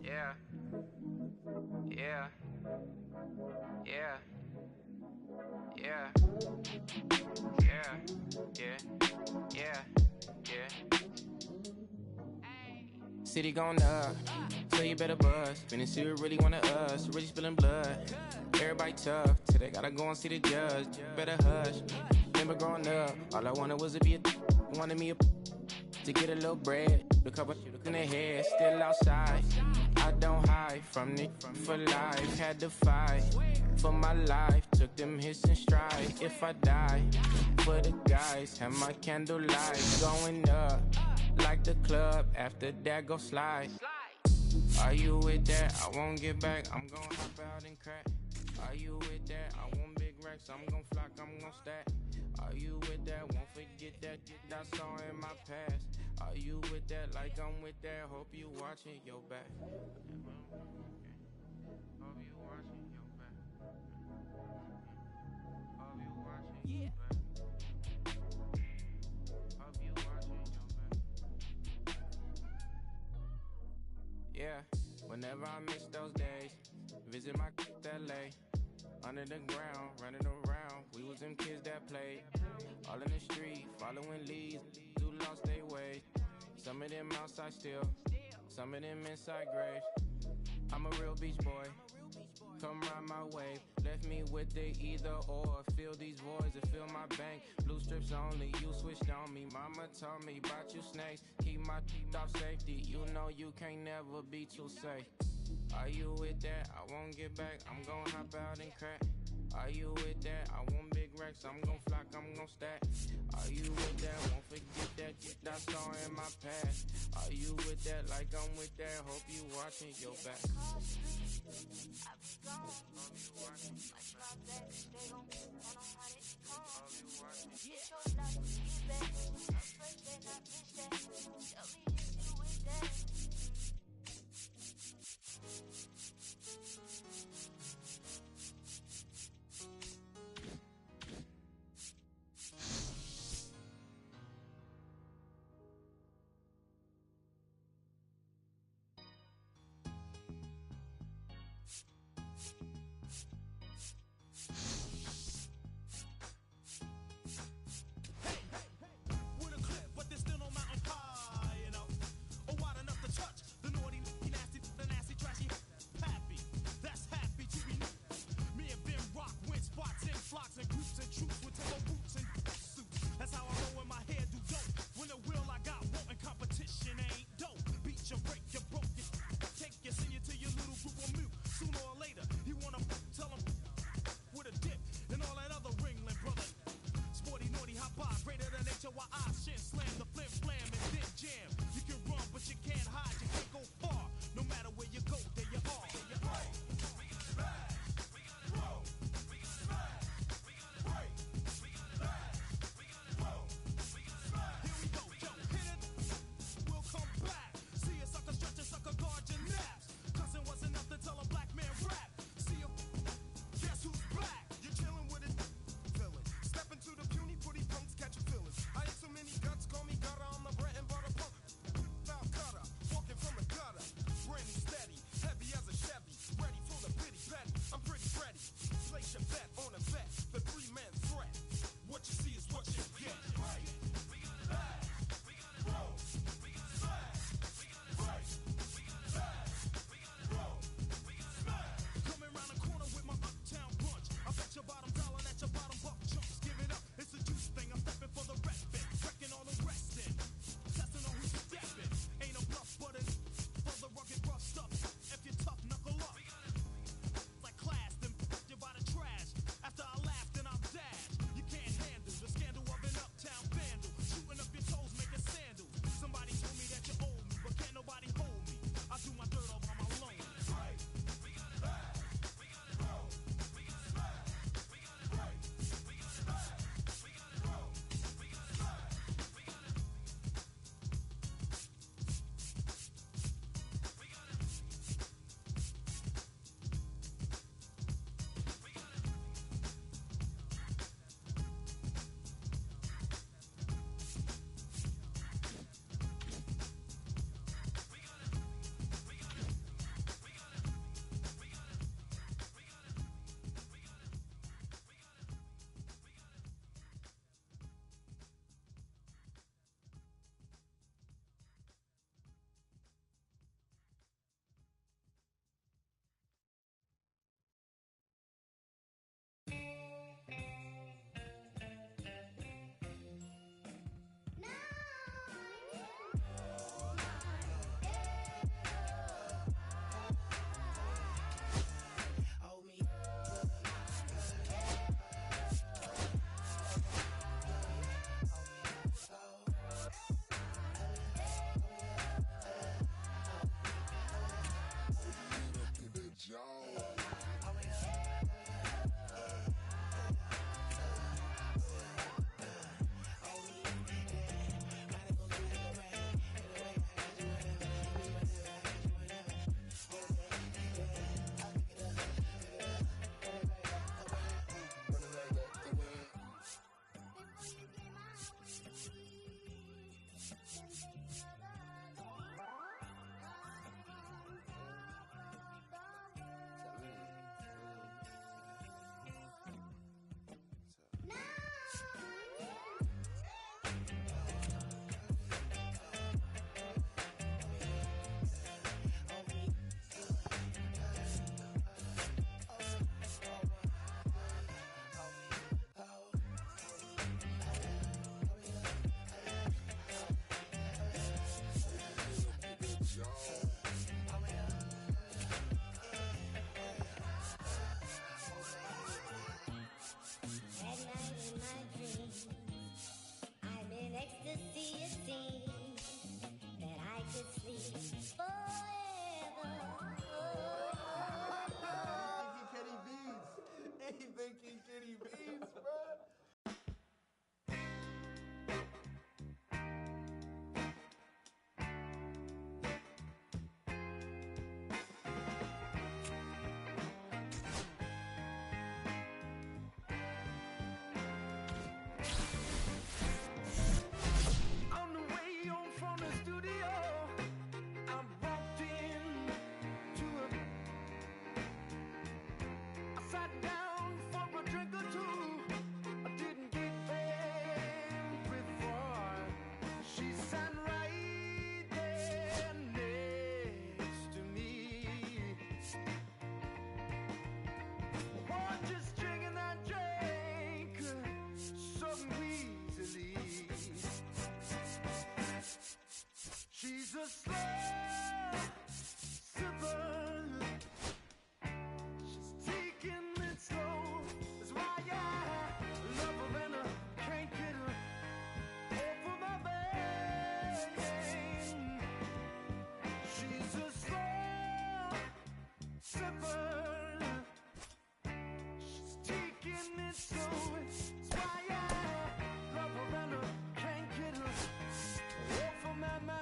Yeah. Yeah. Yeah. Yeah. Yeah. Yeah. Yeah. Yeah. City gone up, so you better buzz. Finna see who really wanna us, really spilling blood. Everybody tough, today gotta go and see the judge. Better hush. Remember growing up, all I wanted was to be wanted me to get a little bread. The couple in the head, still outside. I don't hide from the for life. Had to fight for my life. Took them hits in stride. If I die for the guys, have my candlelight going up like the club. After that, go slide. Are you with that? I won't get back. I'm gon' hop out and crack. Are you with that? I want big racks. I'm gon' flock. I'm gon' stack. Are you with that? Won't forget that I saw in my past. Are you with that? Like I'm with that. Hope you watching your back. Hope you watching your back. Hope you watching your back. Hope you watching your back. Yeah, whenever I miss those days, visit my LA. Under the ground, running around, we was them kids that played. All in the street, following leads, who lost their way. Some of them outside still, some of them inside graves. I'm a real beach boy, come ride my wave. Left me with the either or, fill these voids and fill my bank. Blue strips only, you switched on me. Mama told me about you snakes, keep my teeth off safety. You know you can't never be too safe. Are you with that? I won't get back. I'm gon' hop out and crack. Are you with that? I want big racks. I'm gon' flock. I'm gon' stack. Are you with that? Won't forget that I saw in my past. Are you with that? Like I'm with that. Hope you watching your back. Hope you watching. With a clip, but there's still no mountain pie, you know. a slow sipper. She's taking it slow. That's why I love her and I can't get her off of my brain. She's a slow sipper. She's taking it slow. That's why I love her and I can't get her off of my mind.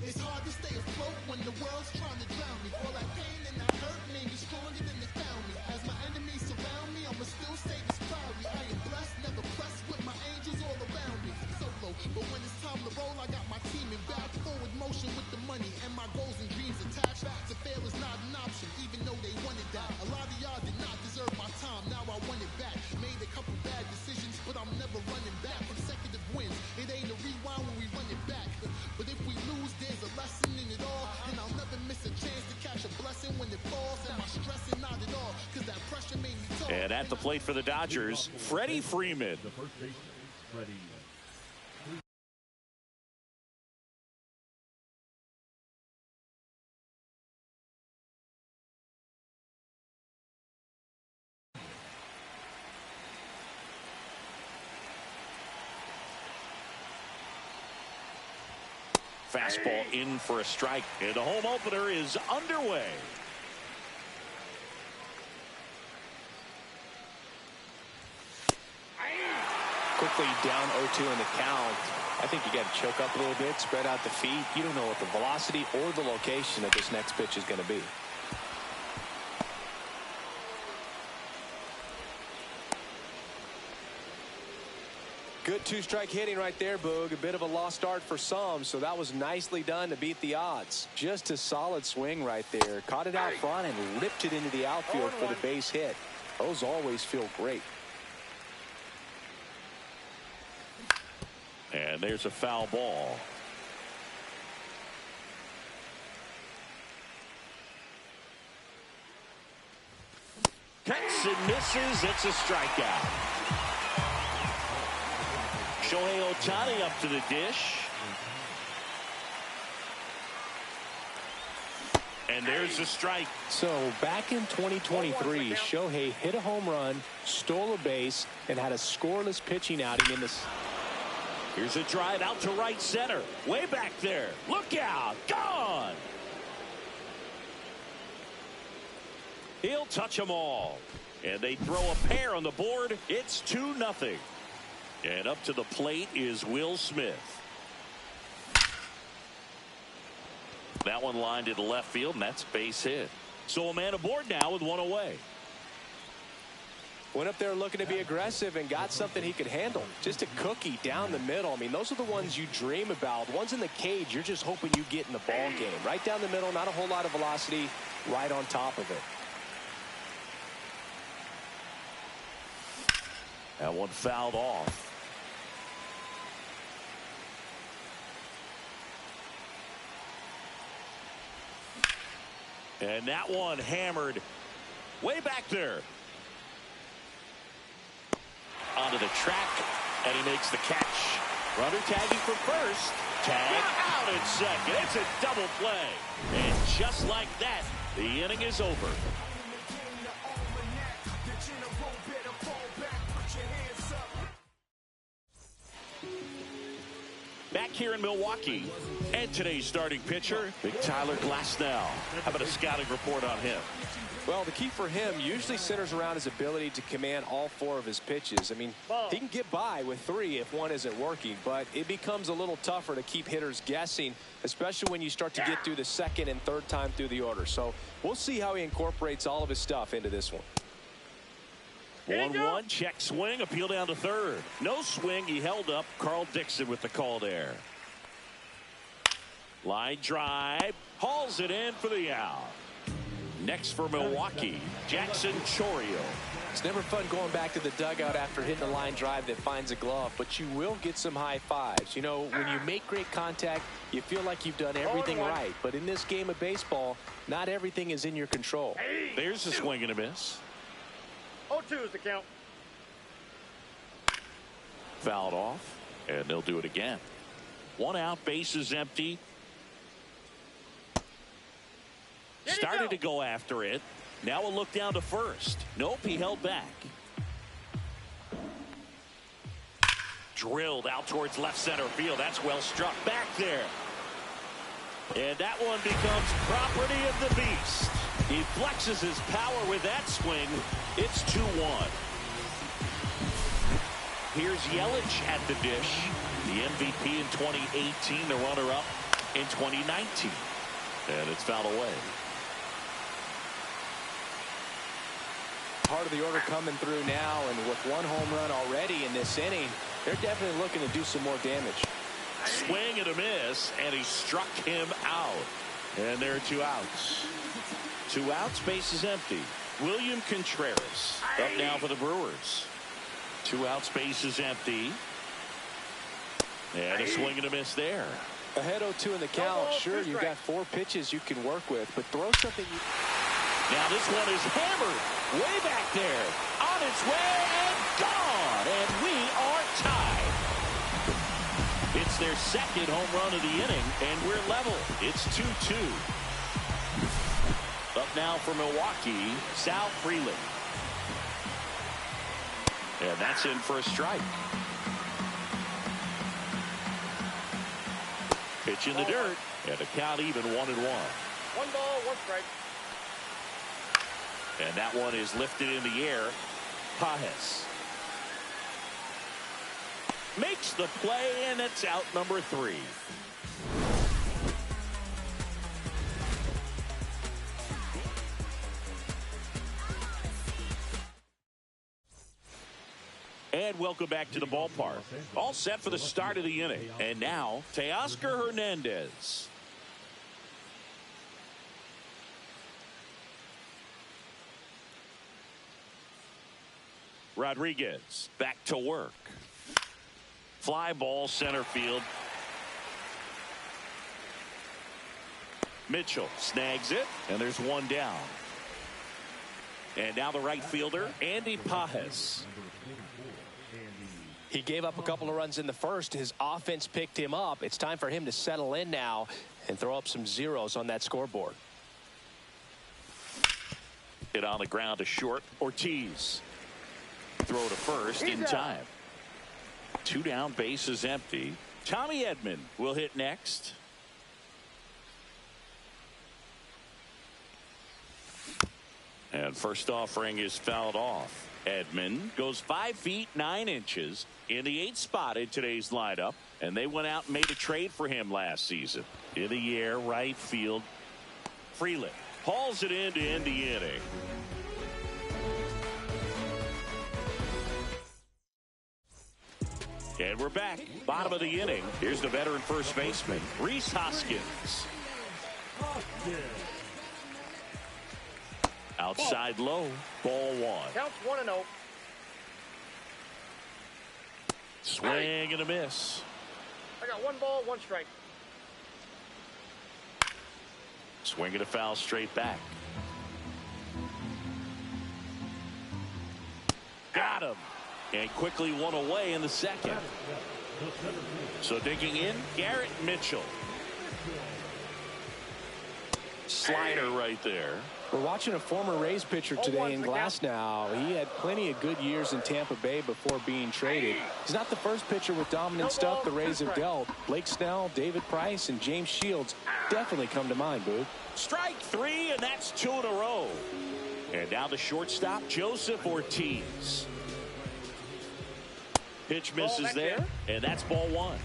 It's hard to stay afloat when the world's trying to drown me. All that pain and that hurt made me stronger than they found me. As my enemies surround me, I'ma still stay this proudly. I am blessed, never pressed with my angels all around me. Solo, but when it's time to roll, I got my team in back. Forward motion with the money and my goals and dreams attached. To fail is not an option, even though they wanted that. A lot of y'all did not deserve my time, now I want it back. Made a couple bad decisions, but I'm never running back. Consecutive wins, it ain't a rewind when we run it back. But if we lose, there's a lesson in it all. And I'll never miss a chance to catch a blessing when it falls. Am I stressing? Not at all, cause that pressure made me tall. And at the plate for the Dodgers, Freddie Freeman. The first baseman, Freddie. Fastball in for a strike, and the home opener is underway. Quickly down 0-2 in the count. I think you got to choke up a little bit, spread out the feet. You don't know what the velocity or the location of this next pitch is going to be. Good two-strike hitting right there, Boog. A bit of a lost start for some, so that was nicely done to beat the odds. Just a solid swing right there. Caught it out front and ripped it into the outfield for the base hit. Those always feel great. And there's a foul ball. Cuts and misses. It's a strikeout. Shohei Ohtani up to the dish. And there's a strike. So back in 2023, Shohei hit a home run, stole a base, and had a scoreless pitching outing in this. Here's a drive out to right center. Way back there. Look out. Gone. He'll touch them all. And they throw a pair on the board. It's 2-0. And up to the plate is Will Smith. That one lined into left field, and that's base hit. So a man aboard now with one away. Went up there looking to be aggressive and got something he could handle. Just a cookie down the middle. I mean, those are the ones you dream about. Ones in the cage, you're just hoping you get in the ball game. Right down the middle, not a whole lot of velocity, right on top of it. That one fouled off. And that one hammered way back there. Onto the track, and he makes the catch. Runner tagging for first. Tag out at second. It's a double play. And just like that, the inning is over. Back here in Milwaukee, and today's starting pitcher, Big Tyler Glasnow. How about a scouting report on him? Well, the key for him usually centers around his ability to command all four of his pitches. I mean, he can get by with three if one isn't working, but it becomes a little tougher to keep hitters guessing, especially when you start to get through the second and third time through the order. So we'll see how he incorporates all of his stuff into this one. 1-1, check swing, appeal down to third. No swing, he held up. Carl Dixon with the call there. Line drive, hauls it in for the out. Next for Milwaukee, Jackson Chourio. It's never fun going back to the dugout after hitting a line drive that finds a glove, but you will get some high fives. You know, when you make great contact, you feel like you've done everything right. But in this game of baseball, not everything is in your control. There's a swing and a miss. 0-2 is the count. Fouled off, and they'll do it again. 1 out, bases empty. Started to go after it. Now a look down to first. Nope, he held back. Drilled out towards left center field. That's well struck back there. And that one becomes property of the beast. He flexes his power with that swing. It's 2-1. Here's Yelich at the dish. The MVP in 2018, the runner-up in 2019. And it's fouled away. Part of the order coming through now, and with 1 home run already in this inning, they're definitely looking to do some more damage. Swing and a miss, and he struck him out. And there are 2 outs. 2 outs, base is empty. William Contreras up now for the Brewers. 2 outs, base is empty. And a swing and a miss there. Ahead 0-2 in the count. Sure, you've got 4 pitches you can work with, but throw something. Now this one is hammered way back there. On its way and gone. And we are tied. It's their 2nd home run of the inning, and we're level. It's 2-2. Up now for Milwaukee, Sal Freeland. And that's in for a strike. Pitch in the dirt, and a count even 1-1. 1 ball, 1 strike. And that one is lifted in the air. Pajes makes the play, and it's out number 3. And welcome back to the ballpark. All set for the start of the inning. And now, Teoscar Hernandez. Rodriguez back to work. Fly ball center field. Mitchell snags it, and there's 1 down. And now the right fielder, Andy Pajes. He gave up a couple of runs in the first. His offense picked him up. It's time for him to settle in now and throw up some zeros on that scoreboard. Hit on the ground to short. Ortiz. Throw to first in time. 2 down, base is empty. Tommy Edman will hit next. And first offering is fouled off. Edman goes 5 feet 9 inches in the 8th spot in today's lineup. And they went out and made a trade for him last season. In the air, right field. Freeland hauls it in to end the inning. And we're back. Bottom of the inning. Here's the veteran first baseman, Rhys Hoskins. Outside low, ball 1. Counts 1-0. Swing and a miss. I got 1 ball, 1 strike. Swing and a foul straight back. Got him. And quickly 1 away in the 2nd. So digging in, Garrett Mitchell. Slider right there. We're watching a former Rays pitcher today in Glasnow. He had plenty of good years in Tampa Bay before being traded. He's not the first pitcher with dominant stuff the Rays have dealt. Blake Snell, David Price, and James Shields definitely come to mind, Boo. Strike 3, and that's 2 in a row. And now the shortstop, Joseph Ortiz. Pitch misses there, and that's ball 1.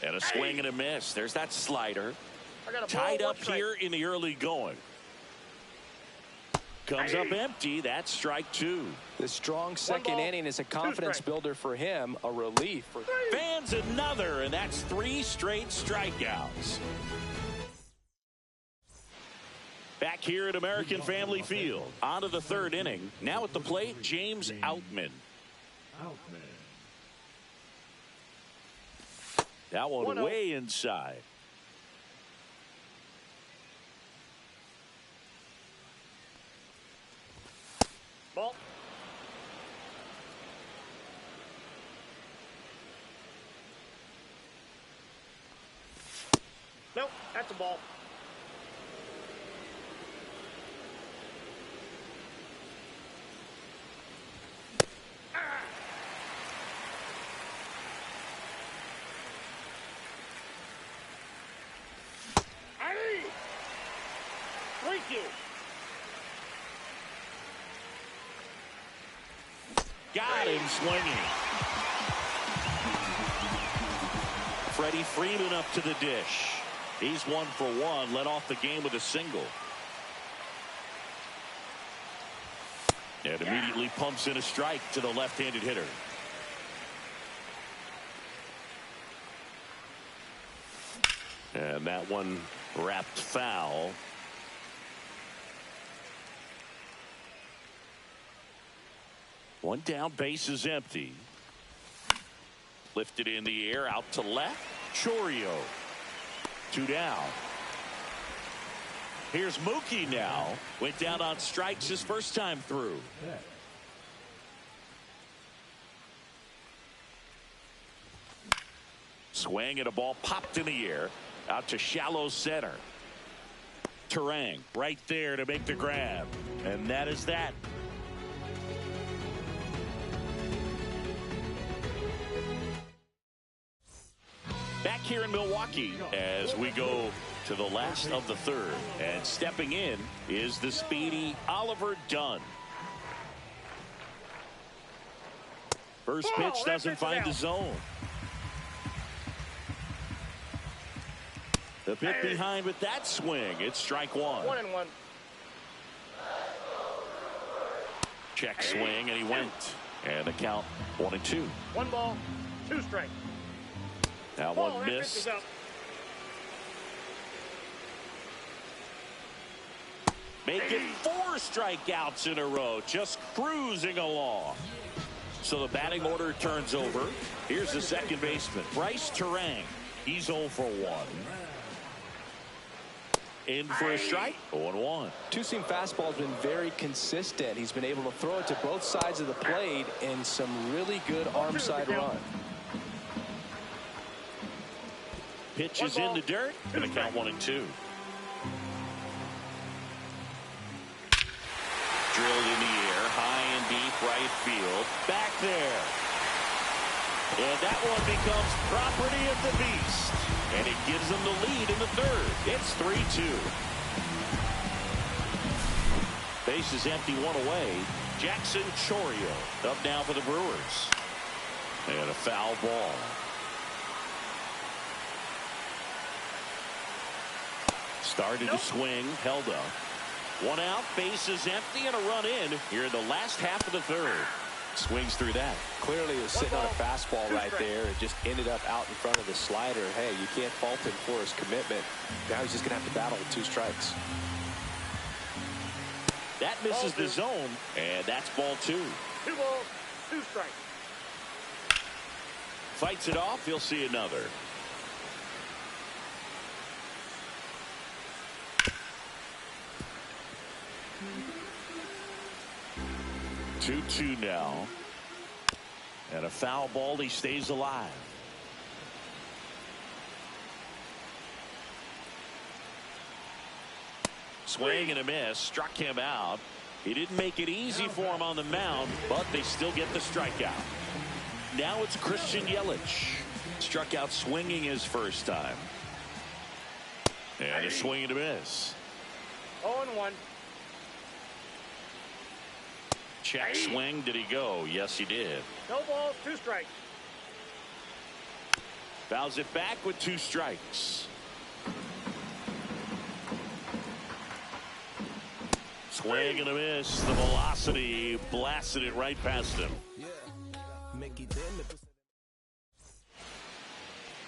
And a swing and a miss. There's that slider. Tied up here in the early going. Comes up empty. That's strike 2. The strong 2nd inning is a confidence builder for him, a relief. Fans another, and that's 3 straight strikeouts. Back here at American Family Field. On to the third inning. Now at the plate, James Outman. That one way inside. Ball. Nope, that's a ball. Thank you. Got him swinging. Freddie Freeman up to the dish. He's 1 for 1, led off the game with a single. And immediately pumps in a strike to the left-handed hitter. And that one wrapped foul. One down, base is empty. Lifted in the air, out to left. Chourio. 2 down. Here's Mookie now. Went down on strikes his first time through. Swing and a ball popped in the air. Out to shallow center. Terang right there to make the grab. And that is that. Back here in Milwaukee as we go to the last of the third. And stepping in is the speedy Oliver Dunn. First pitch doesn't find the zone. The pit behind with that swing. It's strike 1. 1-1. Check swing and he went. And the count 1-2. 1 ball, 2 strikes. That one missed. Making 4 strikeouts in a row. Just cruising along. So the batting order turns over. Here's the second baseman, Bryce Terang. He's 0 for 1. In for a strike. 0-1. Two-seam fastball has been very consistent. He's been able to throw it to both sides of the plate in some really good arm side run. Pitch is in the dirt. Going to count 1-2. Drilled in the air, high and deep right field. Back there. And that one becomes property of the beast. And it gives them the lead in the third. It's 3-2. Base is empty, 1 away. Jackson Chourio up now for the Brewers. And a foul ball. Started to swing, held up. 1 out, base is empty, and a run in here in the last half of the third. Swings through that. Clearly he was sitting on a fastball right there. It just ended up out in front of the slider. Hey, you can't fault him for his commitment. Now he's just going to have to battle with 2 strikes. That misses the zone, and that's ball 2. 2 balls, 2 strikes. Fights it off, he'll see another. Two now. And a foul ball, he stays alive. Swing and a miss, struck him out. He didn't make it easy for him on the mound, but they still get the strikeout. Now it's Christian Yelich. Struck out swinging his first time. And a swing and a miss. 0-1. Check swing. Did he go? Yes, he did. No balls, 2 strikes. Fouls it back with 2 strikes. Swing and a miss. The velocity blasted it right past him.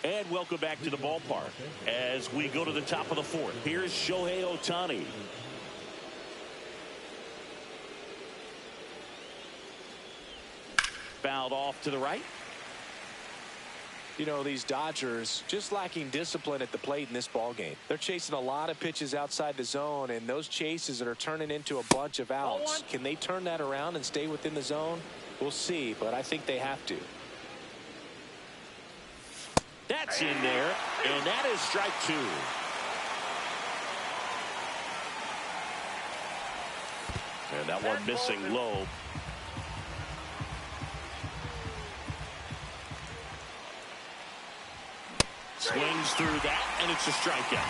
And welcome back to the ballpark as we go to the top of the 4th. Here's Shohei Ohtani. fouled off to the right. You know, these Dodgers just lacking discipline at the plate in this ball game. They're chasing a lot of pitches outside the zone, and those chases that are turning into a bunch of outs. Can they turn that around and stay within the zone? We'll see, but I think they have to. That's in there, and that is strike 2. And that one missing low. Swings through that, and it's a strikeout.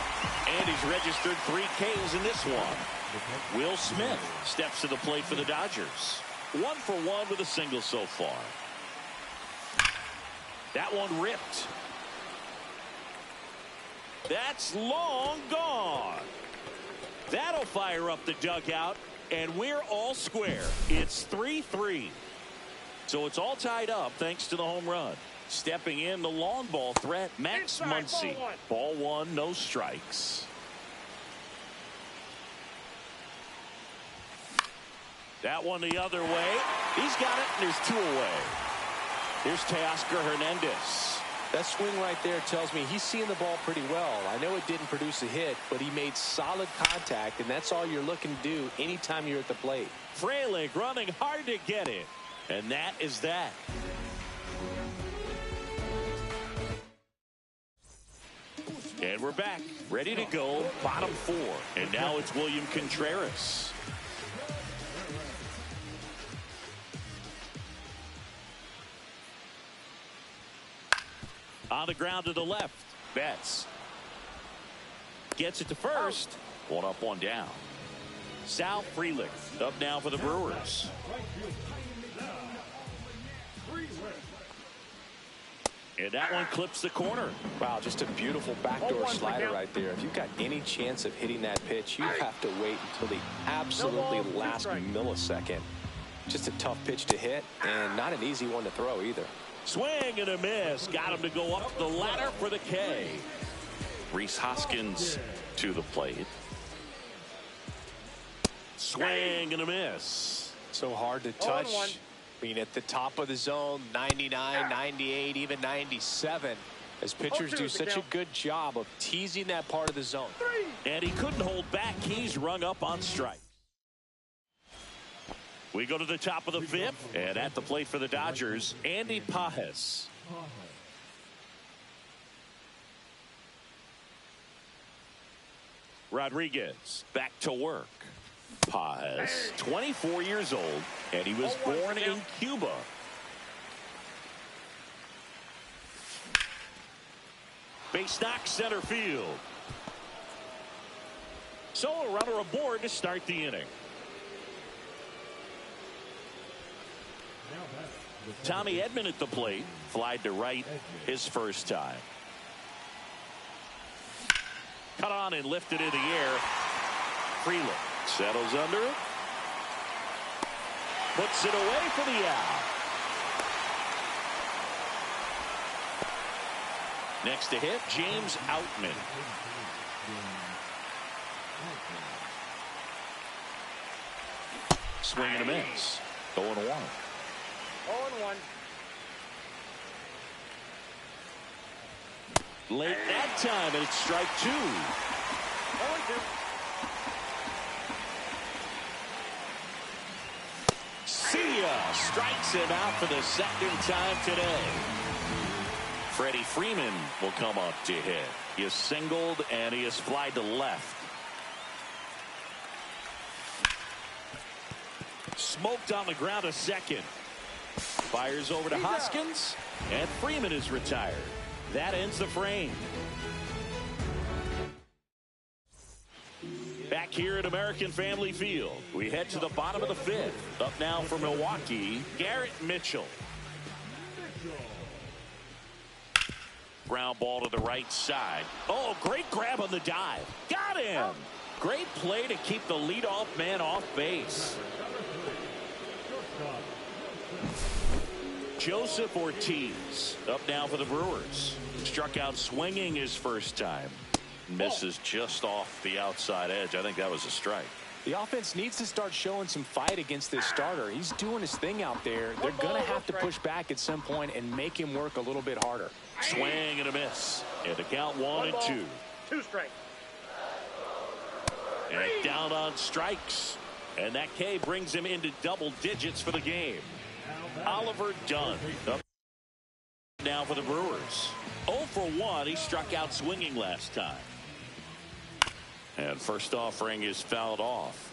And he's registered 3 Ks in this one. Will Smith steps to the plate for the Dodgers. 1 for 1 with a single so far. That one ripped. That's long gone. That'll fire up the dugout, and we're all square. It's 3-3. So it's all tied up thanks to the home run. Stepping in the long ball threat, Max Muncy. Ball 1, no strikes. That one the other way. He's got it, and there's 2 away. Here's Teoscar Hernandez. That swing right there tells me he's seeing the ball pretty well. I know it didn't produce a hit, but he made solid contact, and that's all you're looking to do anytime you're at the plate. Frelick running hard to get it, and that is that. And we're back, ready to go, bottom 4. And now it's William Contreras. On the ground to the left, Betts. Gets it to first. 1 up, 1 down. Sal Frelick up now for the Brewers. And that one clips the corner. Wow, just a beautiful backdoor slider right there. If you've got any chance of hitting that pitch, you have to wait until the absolutely last millisecond. Just a tough pitch to hit, and not an easy one to throw either. Swing and a miss. Got him to go up the ladder for the K. Rhys Hoskins to the plate. Swing and a miss. So hard to touch. I mean, at the top of the zone, 99, 98, even 97. As pitchers do such a good job of teasing that part of the zone. And he couldn't hold back. He's rung up on strike. We go to the top of the 5th, and at the plate for the Dodgers, Andy Pages. Rodriguez back to work. Pages, 24 years old, and he was born in Cuba. Base knock center field. So a runner aboard to start the inning. Tommy Edman at the plate. Flied to right his first time. Cut on and lifted in the air. Frelick settles under it. Puts it away for the out. Next to hit, James Outman. Swing and a miss. 0-1. 0-1. Late that time, and it's strike 2. 0-2. See ya. Strikes him out for the second time today. Freddie Freeman will come up to hit. He is singled, and he is flied to left. Smoked on the ground a second. Fires over to Hoskins, and Freeman is retired. That ends the frame. Back here at American Family Field, we head to the bottom of the 5th. Up now for Milwaukee, Garrett Mitchell. Ground ball to the right side. Oh, great grab on the dive. Got him. Great play to keep the leadoff man off base. Joseph Ortiz up now for the Brewers. Struck out swinging his first time. Misses just off the outside edge. I think that was a strike. The offense needs to start showing some fight against this starter. He's doing his thing out there. They're going to have to push back at some point and make him work a little bit harder. Swing and a miss. And the count 1-2. 2 strikes. And down on strikes. And that K brings him into double digits for the game. Oliver Dunn up now for the Brewers. 0 for 1. He struck out swinging last time. And first offering is fouled off.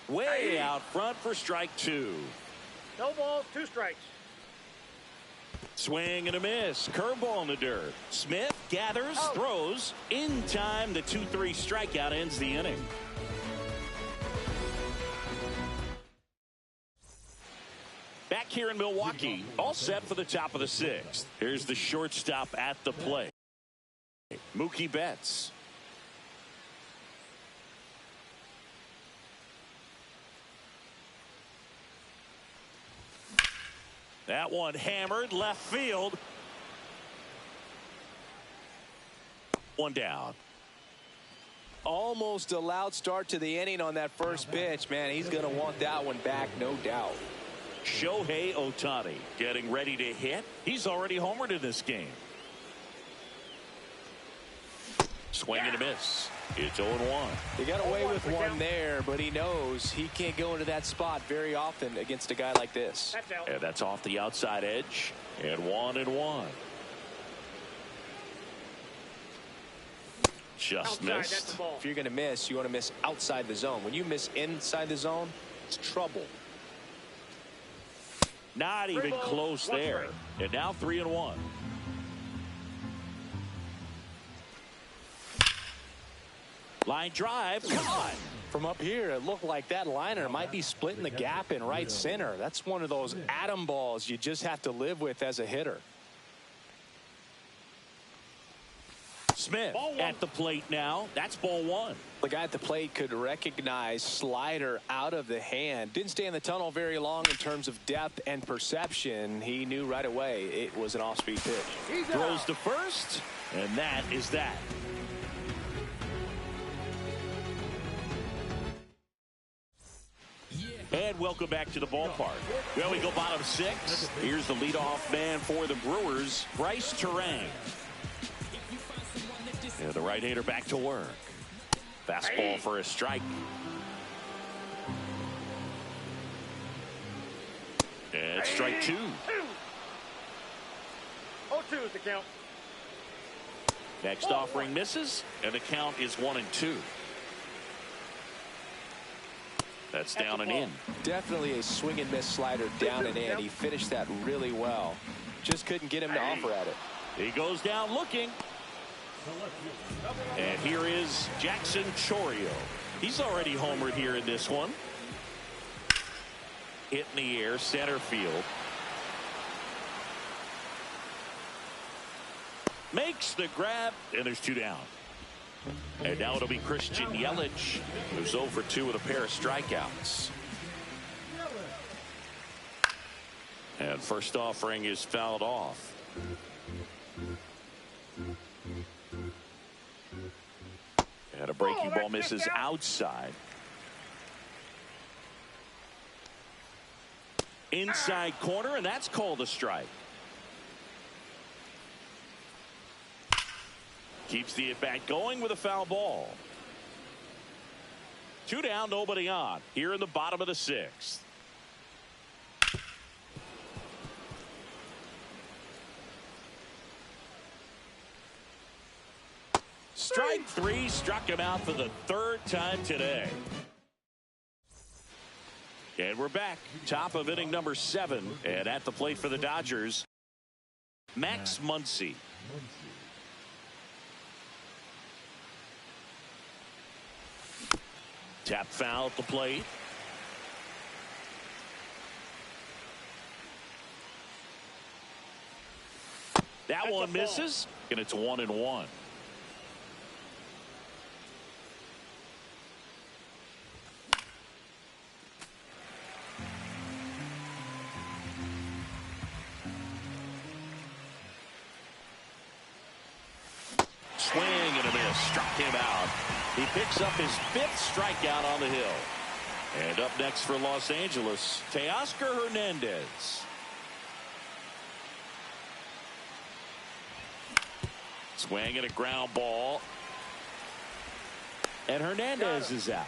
Way out front for strike 2. No balls, 2 strikes. Swing and a miss. Curveball in the dirt. Smith gathers, throws. In time, the 2-3 strikeout ends the inning. Back here in Milwaukee, all set for the top of the 6th. Here's the shortstop at the plate, Mookie Betts. That one hammered left field. One down. Almost a loud start to the inning on that first pitch. Man, he's going to want that one back, no doubt. Shohei Ohtani getting ready to hit. He's already homered in this game. Swing and a miss. It's 0-1. He got away with one there, but he knows he can't go into that spot very often against a guy like this. And that's off the outside edge. And 1-1. Just missed. If you're going to miss, you want to miss outside the zone. When you miss inside the zone, it's trouble. Not even close there. And now 3-1. Line drive, caught. From up here, it looked like that liner might be splitting the gap in right center. That's one of those atom balls you just have to live with as a hitter. Smith at the plate now. That's ball 1. The guy at the plate could recognize slider out of the hand. Didn't stay in the tunnel very long in terms of depth and perception. He knew right away it was an off-speed pitch. Throws to first, and that is that. And welcome back to the ballpark. Well, we go bottom 6. Here's the leadoff man for the Brewers, Bryce Terang. And the right-hander back to work. Fastball for a strike. And strike 2. 0-2 is the count. Next offering misses, and the count is 1-2. That's down and in. Definitely a swing and miss slider down and in. He finished that really well. Just couldn't get him to offer at it. He goes down looking. And here is Jackson Chourio. He's already homered here in this one. Hit in the air, center field. Makes the grab, and there's 2 down. And now it'll be Christian Yelich, who's 0 for 2 with a pair of strikeouts. And first offering is fouled off. And a breaking ball misses outside. Inside corner, and that's called a strike. Keeps the at-bat going with a foul ball. 2 down, nobody on. Here in the bottom of the 6th. Strike 3, struck him out for the 3rd time today. And we're back. Top of inning number 7. And at the plate for the Dodgers, Max Muncy. Tap foul at the plate. That one misses, and it's 1-1. Swing and a a miss. Struck him out. He picks up his 5th strikeout on the hill. And up next for Los Angeles, Teoscar Hernandez. Swing and a ground ball. And Hernandez is out.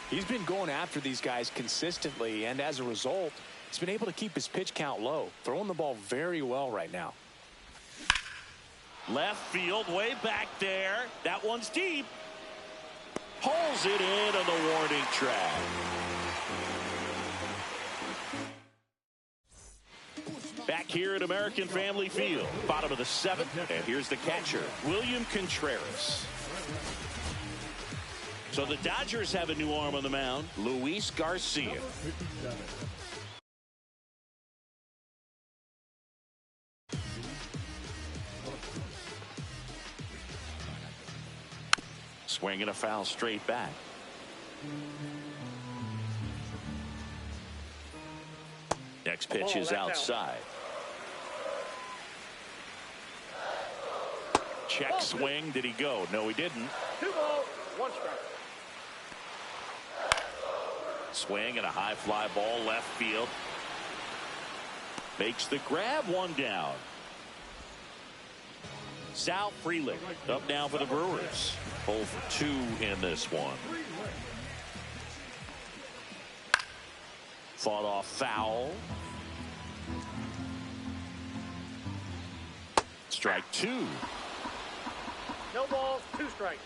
He's been going after these guys consistently, and as a result, he's been able to keep his pitch count low, throwing the ball very well right now. Left field, way back there. That one's deep. Pulls it in on the warning track. Back here at American Family Field, bottom of the 7th, and here's the catcher, William Contreras. So the Dodgers have a new arm on the mound, Luis Garcia. Swing and a foul straight back. Next pitch is outside. Check swing. Did he go? No, he didn't. 2 balls, 1 strike. Swing and a high fly ball left field. Makes the grab, 1 down. Sal Frelick up now for the Brewers. 0 for 2 in this one. Fought off foul. Strike 2. No balls, 2 strikes.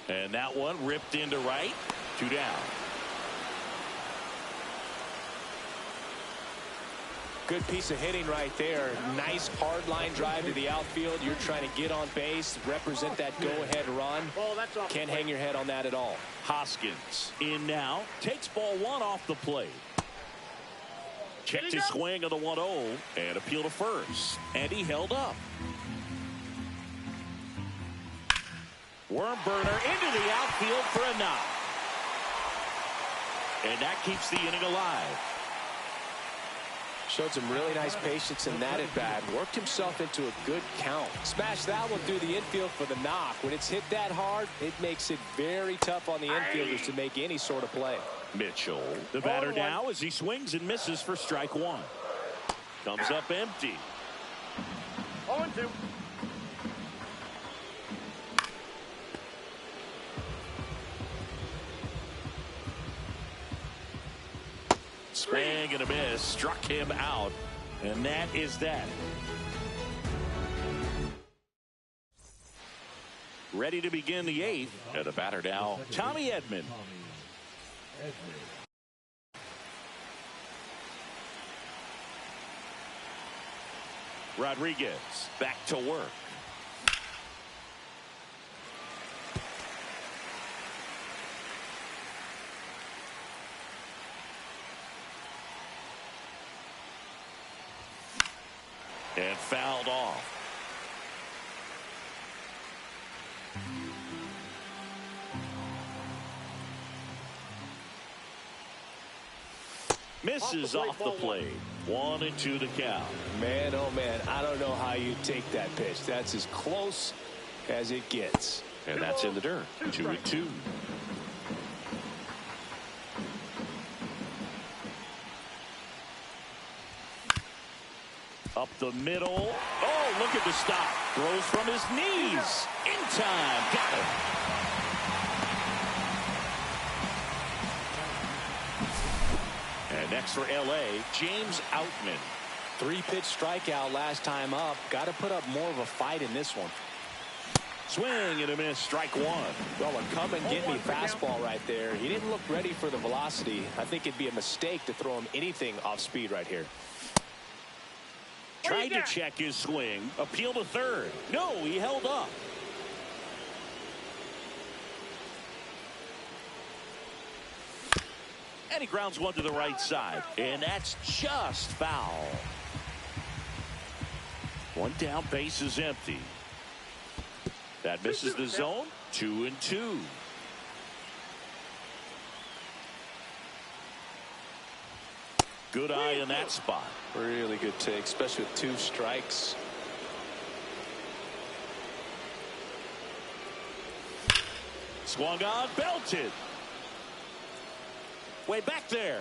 And that one ripped into right. 2 down. Good piece of hitting right there. Nice hard line drive to the outfield. You're trying to get on base, represent that go-ahead run. Can't hang your head on that at all. Hoskins in now. Takes ball 1 off the plate. Checked his swing on the 1-0 and appealed to first. And he held up. Worm burner into the outfield for a knock. And that keeps the inning alive. Showed some really nice patience in that at bat. Worked himself into a good count. Smashed that one through the infield for the knock. When it's hit that hard, it makes it very tough on the infielders to make any sort of play. Mitchell, the batter now as he swings and misses for strike 1. Comes up empty. 0-2. Swing and a miss. Struck him out. And that is that. Ready to begin the 8th. And the batter now, Tommy Edman. Rodriguez back to work. And fouled off. Misses off the plate. 1-2 the count. Man, oh man, I don't know how you take that pitch. That's as close as it gets. And that's in the dirt. 2-2. Up the middle. Oh, look at the stop. Throws from his knees. In time. Got it. And next for L.A., James Outman. 3-pitch strikeout last time up. Got to put up more of a fight in this one. Swing and a miss. Strike 1. Well, a come and get me fastball right there. He didn't look ready for the velocity. I think it'd be a mistake to throw him anything off speed right here. Tried to check his swing. Appeal to third. No, he held up. And he grounds one to the right side. And that's just foul. 1 down, base is empty. That misses the zone. 2-2. Good eye in that spot. Really good take, especially with 2 strikes. Swung on, belted. Way back there.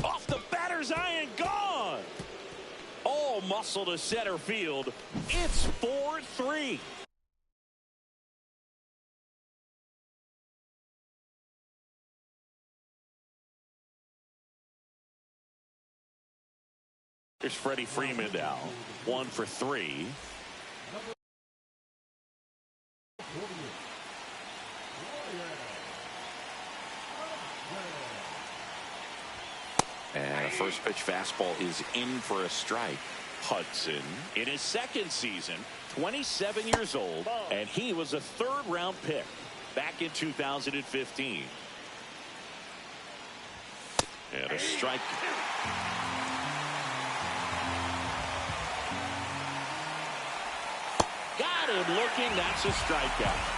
Off the batter's eye and gone. All muscle to center field. It's 4-3. Here's Freddie Freeman now. 1 for 3. And a first pitch fastball is in for a strike. Hudson in his second season, 27 years old, and he was a third-round pick back in 2015. And a strike. Got him looking. That's a strikeout.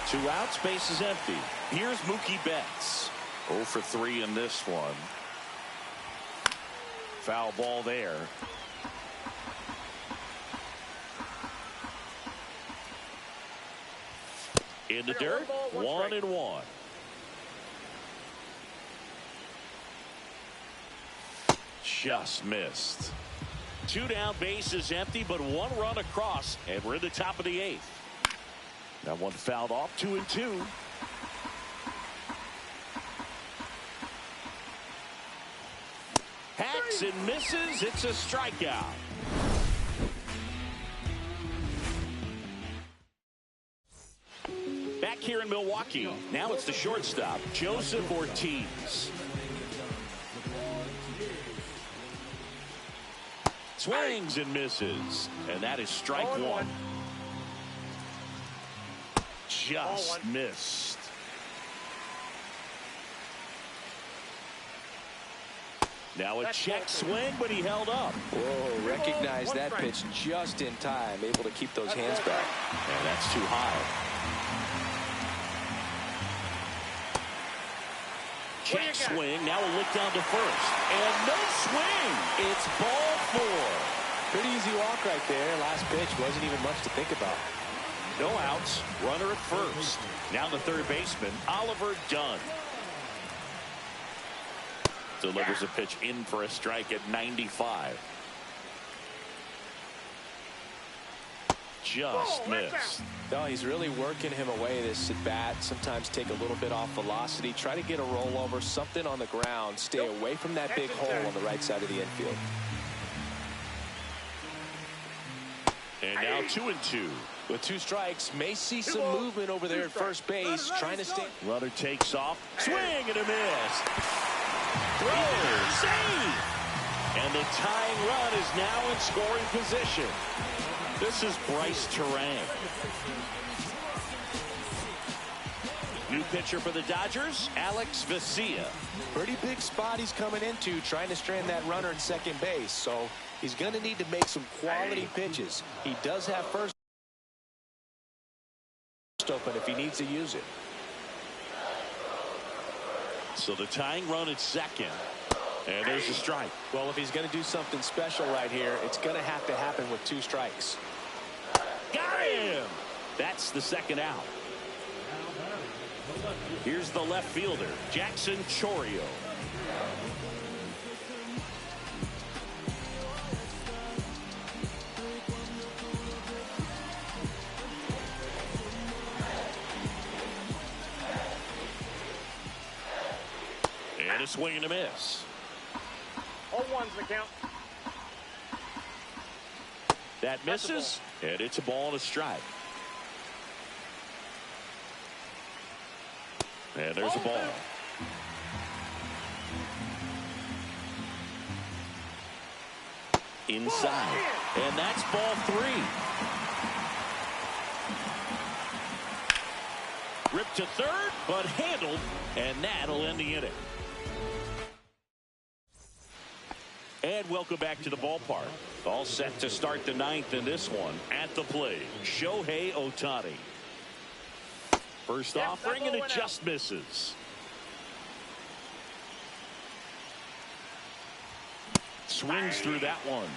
2 outs, base is empty. Here's Mookie Betts. 0 for 3 in this one. Foul ball there. In the dirt, 1-1. Just missed. 2 down, base is empty, but 1 run across, and we're in the top of the 8th. That one fouled off. 2-2. Hacks and misses. It's a strikeout. Back here in Milwaukee. Now it's the shortstop, Joseph Ortiz. Swings and misses. And that is strike 1. Just missed. Now a check swing, but he held up. Whoa, recognized that pitch just in time. Able to keep those hands back. And that's too high. Check swing. Now a look down to first. And no swing. It's ball 4. Pretty easy walk right there. Last pitch wasn't even much to think about. No outs. Runner at first. Now the third baseman, Oliver Dunn. Delivers a pitch in for a strike at 95. Just missed. No, he's really working him away this at bat. Sometimes take a little bit off velocity. Try to get a rollover, something on the ground. Stay away from that big hole on the right side of the infield. And now 2-2. With 2 strikes, may see some movement over there at first base. Trying to stay. Runner takes off. Swing and a miss. Throw. Save. And the tying run is now in scoring position. This is Bryce Terang. New pitcher for the Dodgers, Alex Vesia. Pretty big spot he's coming into, trying to strand that runner at second base. So he's going to need to make some quality pitches. He does have first open if he needs to use it. So the tying run at second. And there's a strike. Well, if he's going to do something special right here, it's going to have to happen with 2 strikes. Got him! That's the second out. Here's the left fielder, Jackson Chourio. And a swing and a miss. 0-1's the count. That misses, and it's a ball and a strike. And there's a ball. Inside. And that's ball 3. Ripped to third, but handled, and that'll end the inning. And welcome back to the ballpark. All set to start the 9th in this one. At the plate, Shohei Ohtani. First offering, and it just misses. Swings through that one.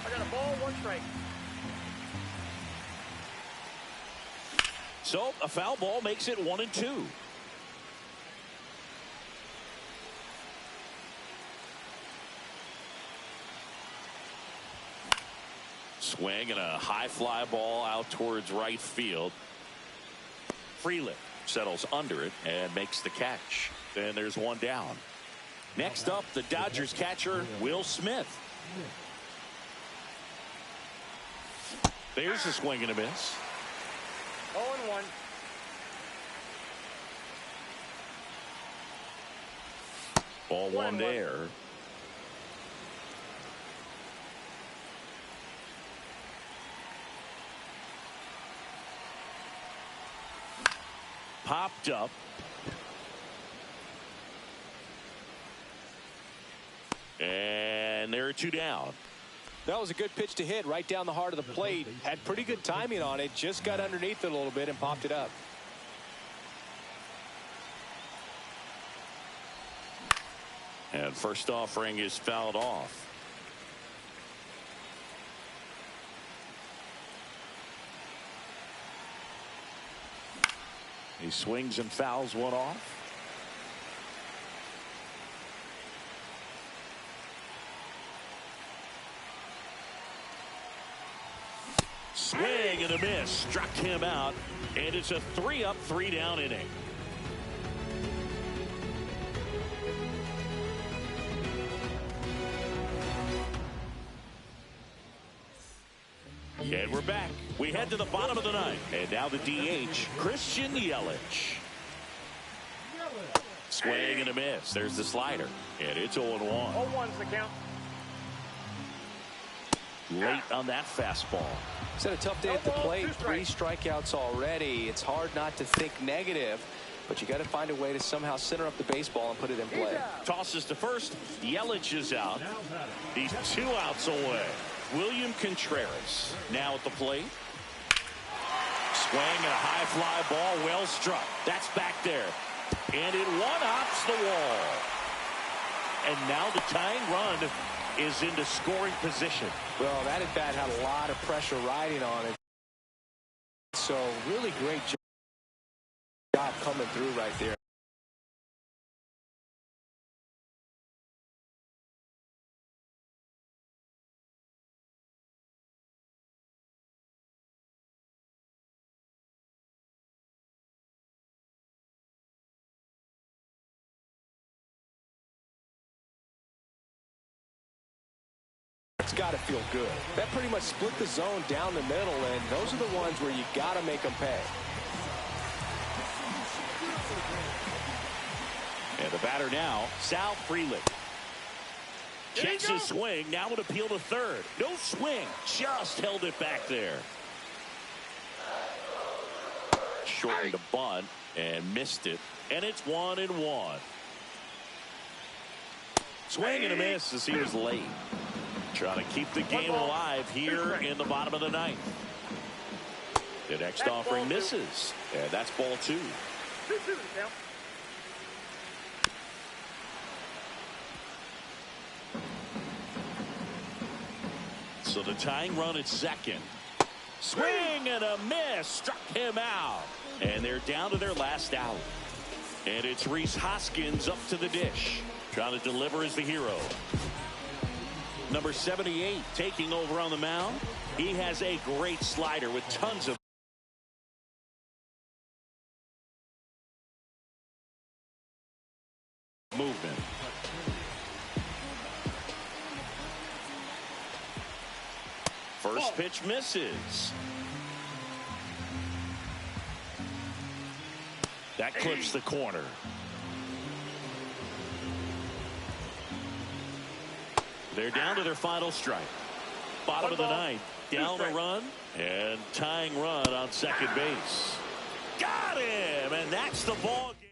I got a ball, 1 strike. So a foul ball makes it 1-2. Swing and a high fly ball out towards right field. Freeland settles under it and makes the catch. And there's one down. Next up, the Dodgers catcher, Will Smith. There's a swing and a miss. 0-1. Ball one there. Popped up. And there are two down. That was a good pitch to hit right down the heart of the plate. Had pretty good timing on it. Just got underneath it a little bit and popped it up. And first offering is fouled off. He swings and fouls one off. Swing and a miss. Struck him out. And it's a 3-up, 3-down inning. And we're back. We head to the bottom of the ninth. And now the DH, Christian Yelich. Swing and a miss. There's the slider. And it's 0-1. 0-1's the count. Late on that fastball. It's had a tough day at the plate. 3 strikeouts already. It's hard not to think negative, but you got to find a way to somehow center up the baseball and put it in play. Tosses to first. Yelich is out. He's 2 outs away. William Contreras now at the plate. Swing and a high fly ball, well struck. That's back there. And it one-hops the wall. And now the tying run is into scoring position. Well, that at bat had a lot of pressure riding on it. So really great job coming through right there. It's got to feel good. That pretty much split the zone down the middle, and those are the ones where you got to make them pay. And the batter now, Sal Freeland. Checks his swing. Now an appeal to third. No swing. Just held it back there. Shortened a bunt and missed it. And it's 1-1. Swing and a miss as he was late. Trying to keep the game alive here in the bottom of the ninth. The next offering misses. And that's ball 2. 2-2 now. So the tying run at second. Swing and a miss. Struck him out. And they're down to their last out. And it's Rhys Hoskins up to the dish. Trying to deliver as the hero. Number 78 taking over on the mound. He has a great slider with tons of movement. First pitch misses. That clips the corner. They're down to their final strike. Bottom of the ninth. Down a run and tying run on second base. Got him, and that's the ball game.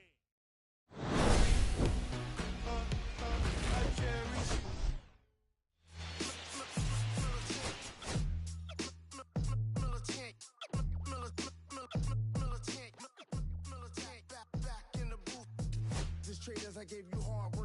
Traders, I gave you hard work.